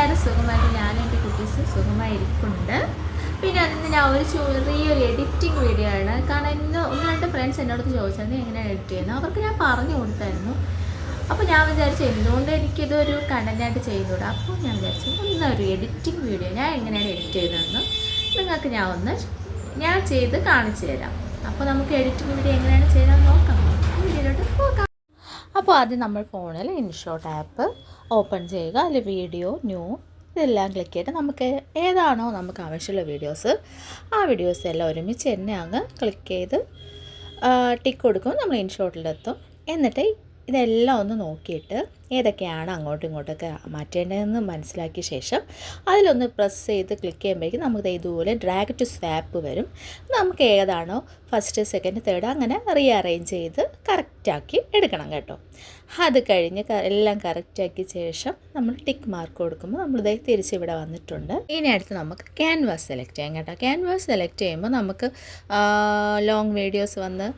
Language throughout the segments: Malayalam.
എല്ലാവരും സുഖമായിട്ട് ഞാനും എൻ്റെ കുട്ടീസ് സുഖമായിരിക്കുന്നുണ്ട്. പിന്നെ അതിന് ഞാൻ ഒരു ചെറിയൊരു എഡിറ്റിംഗ് വീഡിയോ ആണ്. കാരണം ഇന്ന് ഒന്ന് രണ്ട് ഫ്രണ്ട്സ് എന്നോട് ചോദിച്ചാൽ എങ്ങനെയാണ് എഡിറ്റ് ചെയ്യുന്നത്, അവർക്ക് ഞാൻ പറഞ്ഞു കൊടുത്തായിരുന്നു. അപ്പോൾ ഞാൻ വിചാരിച്ചു എന്തുകൊണ്ട് എനിക്കിതൊരു കണ്ടൻറ്റായിട്ട് ചെയ്യുന്നുണ്ട്. അപ്പോൾ ഞാൻ വിചാരിച്ചു ഇന്നൊരു എഡിറ്റിംഗ് വീഡിയോ ഞാൻ എങ്ങനെയാണ് എഡിറ്റ് ചെയ്തതെന്ന് നിങ്ങൾക്ക് ഞാൻ ചെയ്ത് കാണിച്ചു തരാം. അപ്പോൾ നമുക്ക് എഡിറ്റിംഗ് വീഡിയോ എങ്ങനെയാണ് ചെയ്യാൻ നോക്കാം. വീഡിയോയിലോട്ട് പോകാം. അപ്പോൾ ആദ്യം നമ്മൾ ഫോണിൽ ഇൻഷോട്ട് ആപ്പ് ഓപ്പൺ ചെയ്യുക. അതിൽ വീഡിയോ, ന്യൂ ഇതെല്ലാം ക്ലിക്ക് ചെയ്തിട്ട് നമുക്ക് ഏതാണോ നമുക്ക് ആവശ്യമുള്ള വീഡിയോസ് ആ വീഡിയോസ് എല്ലാം ഒരുമിച്ച് തന്നെ അങ്ങ് ക്ലിക്ക് ചെയ്ത് ടിക്ക് കൊടുക്കും. നമ്മൾ ഇൻഷോട്ടിലെത്തും. എന്നിട്ട് ഇതെല്ലാം ഒന്ന് നോക്കിയിട്ട് ഏതൊക്കെയാണ് അങ്ങോട്ടും ഇങ്ങോട്ടൊക്കെ മാറ്റേണ്ടതെന്ന് മനസ്സിലാക്കിയ ശേഷം അതിലൊന്ന് പ്രസ് ചെയ്ത് ക്ലിക്ക് ചെയ്യുമ്പോഴേക്കും നമുക്ക് ഇതുപോലെ ഡ്രാഗ് ടു സ്വാപ്പ് വരും. നമുക്ക് ഏതാണോ ഫസ്റ്റ്, സെക്കൻഡ്, തേർഡ് അങ്ങനെ റീഅറേഞ്ച് ചെയ്ത് കറക്റ്റാക്കി എടുക്കണം കേട്ടോ. അത് കഴിഞ്ഞ് എല്ലാം കറക്റ്റാക്കിയ ശേഷം നമ്മൾ ടിക്ക് മാർക്ക് കൊടുക്കുമ്പോൾ നമ്മളിത് തിരിച്ചിവിടെ വന്നിട്ടുണ്ട്. ഇനി അടുത്ത് നമുക്ക് ക്യാൻവാസ് സെലക്ട് ചെയ്യാം കേട്ടോ. ക്യാൻവാസ് സെലക്ട് ചെയ്യുമ്പോൾ നമുക്ക് ലോങ് വീഡിയോസ് വന്ന്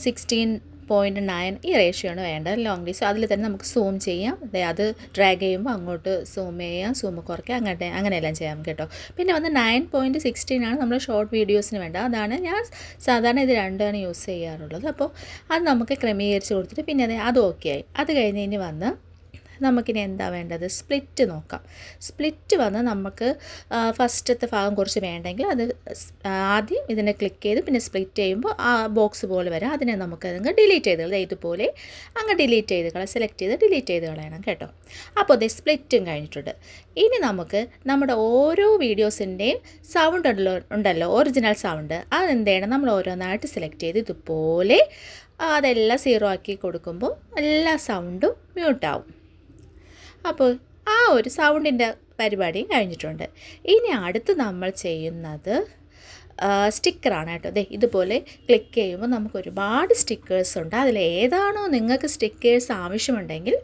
16:9 ഈ റേഷ്യോ ആണ് വേണ്ടത്, ലോങ് വീഡിയോസ്. അതിൽ തന്നെ നമുക്ക് സൂം ചെയ്യാം. അത് ഡ്രാഗ് ചെയ്യുമ്പോൾ അങ്ങോട്ട് സൂം ചെയ്യാം, സൂം കുറയ്ക്കാം, അങ്ങനെയെല്ലാം ചെയ്യാം കേട്ടോ. പിന്നെ വന്ന് 9:16 ആണ് നമ്മൾ ഷോർട്ട് വീഡിയോസിന് വേണ്ടത്. അതാണ് ഞാൻ സാധാരണ ഇത് രണ്ടാണ് യൂസ് ചെയ്യാറുള്ളത്. അപ്പോൾ അത് നമുക്ക് ക്രമീകരിച്ച് കൊടുത്തിട്ട് പിന്നെ അത് ഓക്കെ ആയി. അത് കഴിഞ്ഞ് ഇനി വന്ന് നമുക്കിനി എന്താ വേണ്ടത്, സ്പ്ലിറ്റ് നോക്കാം. സ്പ്ലിറ്റ് വന്ന് നമുക്ക് ഫസ്റ്റത്തെ ഭാഗം കുറച്ച് വേണ്ടെങ്കിൽ അത് ആദ്യം ഇതിനെ ക്ലിക്ക് ചെയ്ത് പിന്നെ സ്പ്ലിറ്റ് ചെയ്യുമ്പോൾ ആ ബോക്സ് പോലെ വരാം. അതിനെ നമുക്കതങ്ങ് ഡിലീറ്റ് ചെയ്ത് കളയാം. ഇതുപോലെ അങ്ങ് ഡിലീറ്റ് ചെയ്ത് കളയാം. സെലക്ട് ചെയ്ത് ഡിലീറ്റ് ചെയ്ത് കളയണം കേട്ടോ. അപ്പോൾ അത് സ്പ്ലിറ്റും കഴിഞ്ഞിട്ടുണ്ട്. ഇനി നമുക്ക് നമ്മുടെ ഓരോ വീഡിയോസിൻ്റെയും സൗണ്ട് ഉണ്ടല്ലോ, ഒറിജിനൽ സൗണ്ട്, അതെന്ത് ചെയ്യണം, നമ്മൾ ഓരോന്നായിട്ട് സെലക്ട് ചെയ്ത് ഇതുപോലെ അതെല്ലാം 0 ആക്കി കൊടുക്കുമ്പോൾ എല്ലാ സൗണ്ടും മ്യൂട്ടാവും. അപ്പോൾ ആ ഒരു സൗണ്ടിൻ്റെ പരിപാടിയും കഴിഞ്ഞിട്ടുണ്ട്. ഇനി അടുത്ത് നമ്മൾ ചെയ്യുന്നത് സ്റ്റിക്കറാണ് കേട്ടോ. ഇതുപോലെ ക്ലിക്ക് ചെയ്യുമ്പോൾ നമുക്ക് ഒരുപാട് സ്റ്റിക്കേഴ്സ് ഉണ്ട്. അതിൽ ഏതാണോ നിങ്ങൾക്ക് സ്റ്റിക്കേഴ്സ് ആവശ്യമുണ്ടെങ്കിൽ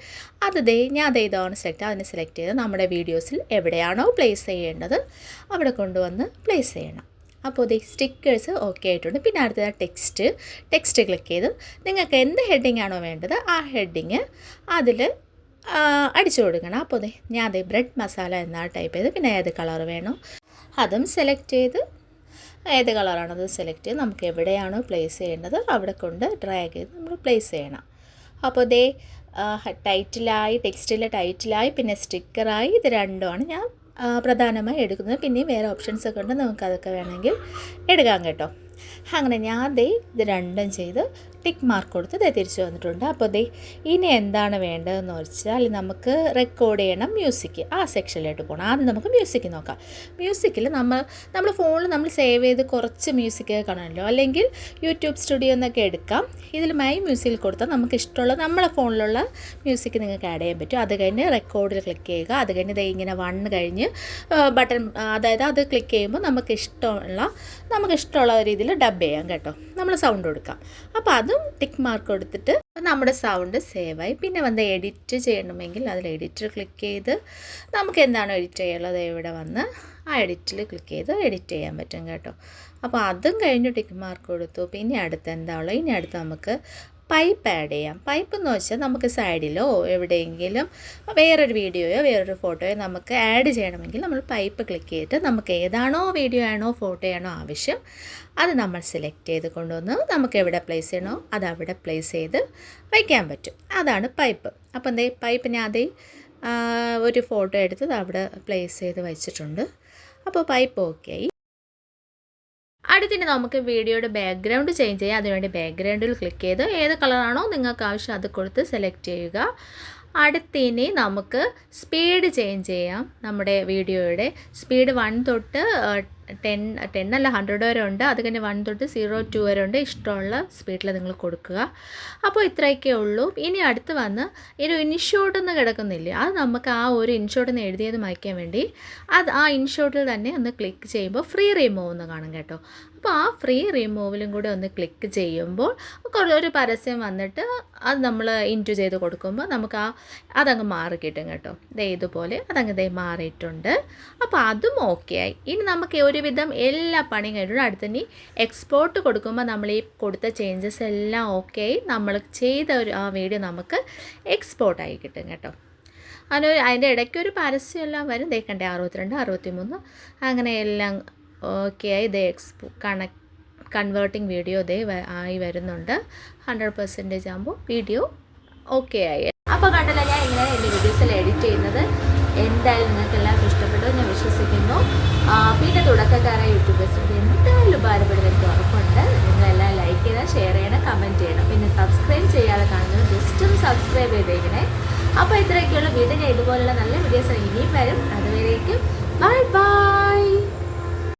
ഞാൻ ഇതാണ് അതിനെ സെലക്ട് ചെയ്ത് നമ്മുടെ വീഡിയോസിൽ എവിടെയാണോ പ്ലേസ് ചെയ്യേണ്ടത് അവിടെ കൊണ്ടുവന്ന് പ്ലേസ് ചെയ്യണം. അപ്പോൾ സ്റ്റിക്കേഴ്സ് ഓക്കെ ആയിട്ടുണ്ട്. പിന്നെ അടുത്തത് ടെക്സ്റ്റ് ക്ലിക്ക് ചെയ്ത് നിങ്ങൾക്ക് എന്ത് ഹെഡിങ് ആണോ വേണ്ടത് ആ ഹെഡിങ് അതിൽ അടിച്ചു കൊടുക്കണം. അപ്പോൾ ഞാൻ ബ്രെഡ് മസാല എന്നാണ് ടൈപ്പ് ചെയ്ത് പിന്നെ ഏത് കളർ വേണോ അതും സെലക്ട് ചെയ്ത് ഏത് കളറാണത് സെലക്ട് ചെയ്ത് നമുക്ക് എവിടെയാണോ പ്ലേസ് ചെയ്യേണ്ടത് അവിടെ കൊണ്ട് ഡ്രാഗ് ചെയ്ത് നമ്മൾ പ്ലേസ് ചെയ്യണം. അപ്പോൾ ടൈറ്റിലായി പിന്നെ സ്റ്റിക്കറായി, ഇത് രണ്ടുമാണ് ഞാൻ പ്രധാനമായി എടുക്കുന്നത്. പിന്നെയും വേറെ ഓപ്ഷൻസൊക്കെ ഉണ്ട്, നമുക്കതൊക്കെ വേണമെങ്കിൽ എടുക്കാം കേട്ടോ. അങ്ങനെ ഞാൻ ഇത് രണ്ടും ചെയ്ത് ടിക്ക് മാർക്ക് കൊടുത്ത് തിരിച്ചു വന്നിട്ടുണ്ട്. അപ്പോൾ ഇനി എന്താണ് വേണ്ടതെന്ന് വെച്ചാൽ നമുക്ക് റെക്കോർഡ് ചെയ്യണം മ്യൂസിക്. ആ സെക്ഷനിലോട്ട് പോകണം. ആദ്യം നമുക്ക് മ്യൂസിക് നോക്കാം. മ്യൂസിക്കിൽ നമ്മൾ ഫോണിൽ നമ്മൾ സേവ് ചെയ്ത് കുറച്ച് മ്യൂസിക്കൊക്കെ കാണുമല്ലോ, അല്ലെങ്കിൽ യൂട്യൂബ് സ്റ്റുഡിയോ എന്നൊക്കെ എടുക്കാം. ഇതിൽ മൈ മ്യൂസിക്കിൽ കൊടുത്താൽ നമുക്ക് ഇഷ്ടമുള്ള നമ്മളെ ഫോണിലുള്ള മ്യൂസിക് നിങ്ങൾക്ക് ആഡ് ചെയ്യാൻ പറ്റും. അത് കഴിഞ്ഞ് റെക്കോർഡിൽ ക്ലിക്ക് ചെയ്യുക. അത് കഴിഞ്ഞ് ഇങ്ങനെ 1 കഴിഞ്ഞ് ബട്ടൺ, അതായത് അത് ക്ലിക്ക് ചെയ്യുമ്പോൾ നമുക്ക് ഇഷ്ടമുള്ള രീതിയിൽ ഡബ് ചെയ്യാം കേട്ടോ. നമ്മൾ സൗണ്ട് കൊടുക്കാം. അപ്പോൾ അതും ടിക്ക് മാർക്ക് കൊടുത്തിട്ട് നമ്മുടെ സൗണ്ട് സേവായി. പിന്നെ വന്ന് എഡിറ്റ് ചെയ്യണമെങ്കിൽ അതിൽ എഡിറ്റർ ക്ലിക്ക് ചെയ്ത് നമുക്ക് എന്താണോ എഡിറ്റ് ചെയ്യാനുള്ളത് ഇവിടെ വന്ന് ആ എഡിറ്റിൽ ക്ലിക്ക് ചെയ്ത് എഡിറ്റ് ചെയ്യാൻ പറ്റും കേട്ടോ. അപ്പോൾ അതും കഴിഞ്ഞ് ടിക്ക് മാർക്ക് കൊടുത്തു. പിന്നെ അടുത്ത് എന്താ ഉള്ളത്, ഇനി അടുത്ത് നമുക്ക് പൈപ്പ് ആഡ് ചെയ്യാം. പൈപ്പ് എന്ന് വെച്ചാൽ നമുക്ക് സൈഡിലോ എവിടെയെങ്കിലും വേറൊരു വീഡിയോയോ വേറൊരു ഫോട്ടോയോ നമുക്ക് ആഡ് ചെയ്യണമെങ്കിൽ നമ്മൾ പൈപ്പ് ക്ലിക്ക് ചെയ്തിട്ട് നമുക്ക് ഏതാണോ വീഡിയോ ആണോ ഫോട്ടോ ആണോ ആവശ്യം അത് നമ്മൾ സെലക്ട് ചെയ്ത് കൊണ്ടുവന്ന് നമുക്ക് എവിടെ പ്ലേസ് ചെയ്യണോ അത് അവിടെ പ്ലേസ് ചെയ്ത് വയ്ക്കാൻ പറ്റും. അതാണ് പൈപ്പ്. അപ്പം പൈപ്പ് ഞാൻ ഒരു ഫോട്ടോ എടുത്ത് അവിടെ പ്ലേസ് ചെയ്ത് വെച്ചിട്ടുണ്ട്. അപ്പോൾ പൈപ്പ് ഓക്കെ ആയി. അടുത്തിന് നമുക്ക് വീഡിയോയുടെ ബാക്ക്ഗ്രൗണ്ട് ചേഞ്ച് ചെയ്യാം. അതിനുവേണ്ടി ബാക്ക്ഗ്രൗണ്ടിൽ ക്ലിക്ക് ചെയ്ത് ഏത് കളറാണോ നിങ്ങൾക്ക് ആവശ്യം അത് കൊടുത്ത് സെലക്ട് ചെയ്യുക. അടുത്തിനി നമുക്ക് സ്പീഡ് ചേഞ്ച് ചെയ്യാം. നമ്മുടെ വീഡിയോയുടെ സ്പീഡ് 1 തൊട്ട് 10 അല്ല 100 വരെ ഉണ്ട്. അത് കഴിഞ്ഞ് 1 തൊട്ട് 0 to 2 വരെ ഉണ്ട്. ഇഷ്ടമുള്ള സ്പീഡിൽ നിങ്ങൾ കൊടുക്കുക. അപ്പോൾ ഇത്രയൊക്കെ ഉള്ളൂ. ഇനി അടുത്ത് വന്ന് ഒരു ഇൻഷോട്ട് എന്ന് കിടക്കുന്നില്ലേ, അത് നമുക്ക് ആ ഒരു ഇൻഷോട്ട് എന്ന് എഴുതിയത് മായ്ക്കാൻ വേണ്ടി ആ ഇൻഷോട്ടിൽ തന്നെ ഒന്ന് ക്ലിക്ക് ചെയ്യുമ്പോൾ ഫ്രീ റിമൂവ് എന്ന് കാണും കേട്ടോ. അപ്പോൾ ആ ഫ്രീ റിമൂവിലും കൂടെ ഒന്ന് ക്ലിക്ക് ചെയ്യുമ്പോൾ ഒരു പരസ്യം വന്നിട്ട് അത് നമ്മൾ ഇൻറ്റു ചെയ്ത് കൊടുക്കുമ്പോൾ നമുക്ക് അതങ്ങ് മാറി കിട്ടും കേട്ടോ. ഇതുപോലെ അതങ്ങ് മാറിയിട്ടുണ്ട്. അപ്പോൾ അതും ഓക്കെ ആയി. ഇനി നമുക്ക് ഒരുവിധം എല്ലാ പണിയും കഴിഞ്ഞിട്ടുണ്ട്. അടുത്തന്നെ എക്സ്പോർട്ട് കൊടുക്കുമ്പോൾ നമ്മൾ ഈ കൊടുത്ത ചേഞ്ചസ് എല്ലാം ഓക്കെ ആയി. നമ്മൾ ചെയ്ത ആ വീഡിയോ നമുക്ക് എക്സ്പോർട്ടായി കിട്ടും കേട്ടോ. അതിൻ്റെ ഇടയ്ക്കൊരു പരസ്യമെല്ലാം വരും. കണ്ടേ 62, 63 അങ്ങനെ എല്ലാം ഓക്കെ ആയി. കൺവേർട്ടിങ് വീഡിയോ ആയി വരുന്നുണ്ട്. 100% ആകുമ്പോൾ വീഡിയോ ഓക്കെ ആയി. അപ്പോൾ കണ്ടല്ലോ ഞാൻ ഇങ്ങനെ എൻ്റെ വീഡിയോസിൽ എഡിറ്റ് ചെയ്യുന്നത്. എന്തായാലും നിങ്ങൾക്ക് എല്ലാവർക്കും ഇഷ്ടപ്പെട്ടു ഞാൻ വിശ്വസിക്കുന്നു. പിന്നെ തുടക്കക്കാരായ യൂട്യൂബേഴ്സിന് എന്തായാലും ഉപകാരപ്പെടുന്ന എനിക്ക് ഉറപ്പുണ്ട്. നിങ്ങളെല്ലാം ലൈക്ക് ചെയ്യണം, ഷെയർ ചെയ്യണം, കമൻറ്റ് ചെയ്യണം. പിന്നെ സബ്സ്ക്രൈബ് ചെയ്യാതെ കാണുന്നത് ജസ്റ്റ് ഒന്ന് സബ്സ്ക്രൈബ് ചെയ്തേക്കണേ. അപ്പോൾ ഇത്രയൊക്കെയുള്ള വീഡിയോ ഞാൻ ഇതുപോലുള്ള നല്ല വീഡിയോസ് ഇനിയും വരും. അതുവരേക്കും ബൈ ബൈ.